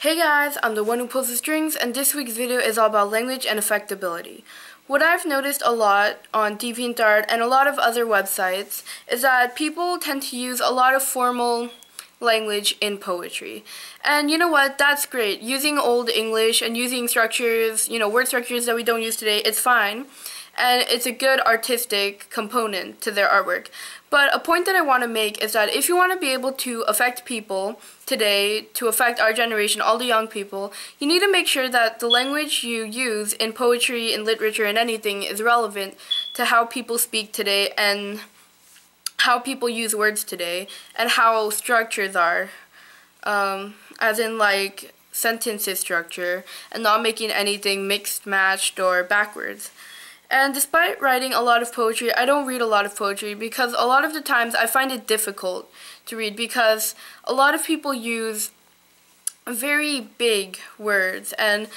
Hey guys, I'm the one who pulls the strings, and this week's video is all about language and affectability. What I've noticed a lot on DeviantArt and a lot of other websites is that people tend to use a lot of formal language in poetry. And you know what? That's great. Using Old English and using structures, word structures that we don't use today, it's fine. And it's a good artistic component to their artwork. But a point that I want to make is that if you want to be able to affect people today, to affect our generation, all the young people, you need to make sure that the language you use in poetry, in literature, and anything is relevant to how people speak today and how people use words today and how structures are, as in like sentences structure, and not making anything mixed, matched, or backwards. And despite writing a lot of poetry, I don't read a lot of poetry because a lot of the times I find it difficult to read because a lot of people use very big words, and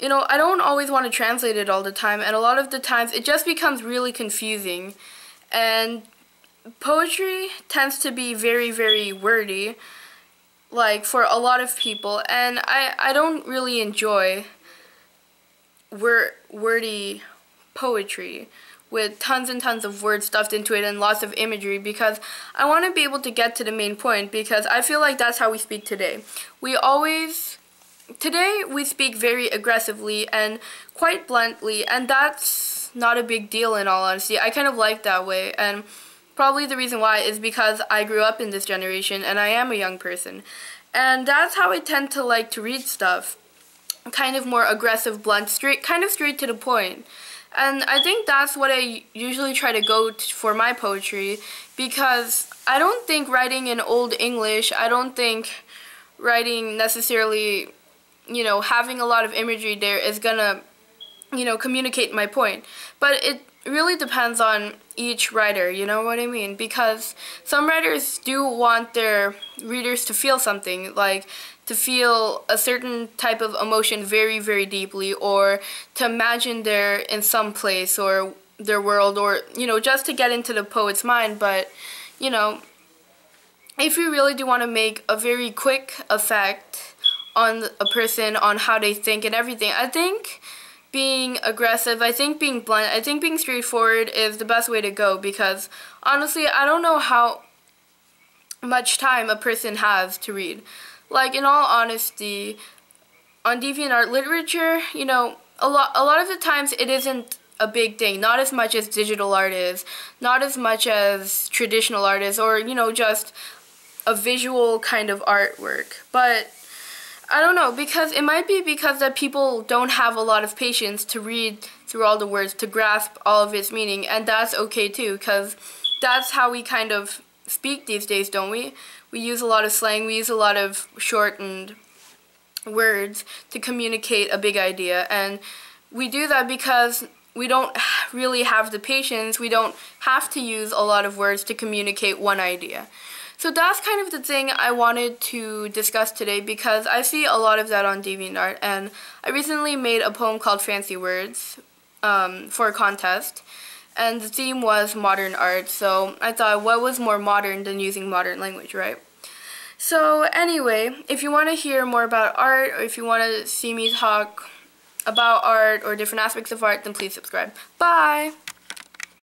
I don't always want to translate it all the time, and a lot of the times it just becomes really confusing. And poetry tends to be very, very wordy, like for a lot of people, and I don't really enjoy wordy poetry with tons and tons of words stuffed into it and lots of imagery, because I want to be able to get to the main point, because I feel like that's how we speak today. Today we speak very aggressively and quite bluntly, and that's not a big deal in all honesty. I kind of like that way, and probably the reason why is because I grew up in this generation and I am a young person, and that's how I tend to like to read stuff. Kind of more aggressive, blunt, straight to the point. And I think that's what I usually try to go for my poetry, because I don't think writing in Old English, I don't think writing necessarily, having a lot of imagery there is gonna, communicate my point. But it really depends on each writer, you know what I mean? Because some writers do want their readers to feel something, like to feel a certain type of emotion very, very deeply, or to imagine they're in some place or their world, or, just to get into the poet's mind. But, if you really do want to make a very quick effect on a person, on how they think and everything, I think being aggressive, I think being blunt, I think being straightforward is the best way to go, because honestly, I don't know how much time a person has to read. Like, in all honesty, on DeviantArt literature, a lot of the times it isn't a big thing. Not as much as digital art is, not as much as traditional art is, or, just a visual kind of artwork. But I don't know, because it might be because that people don't have a lot of patience to read through all the words, to grasp all of its meaning, and that's okay too, because that's how we kind of speak these days, don't we? We use a lot of slang, we use a lot of shortened words to communicate a big idea, and we do that because we don't really have the patience, we don't have to use a lot of words to communicate one idea. So that's kind of the thing I wanted to discuss today, because I see a lot of that on DeviantArt, and I recently made a poem called Fancy Words for a contest, and the theme was modern art, so I thought, what was more modern than using modern language, right? So anyway, if you want to hear more about art, or if you want to see me talk about art or different aspects of art, then please subscribe. Bye!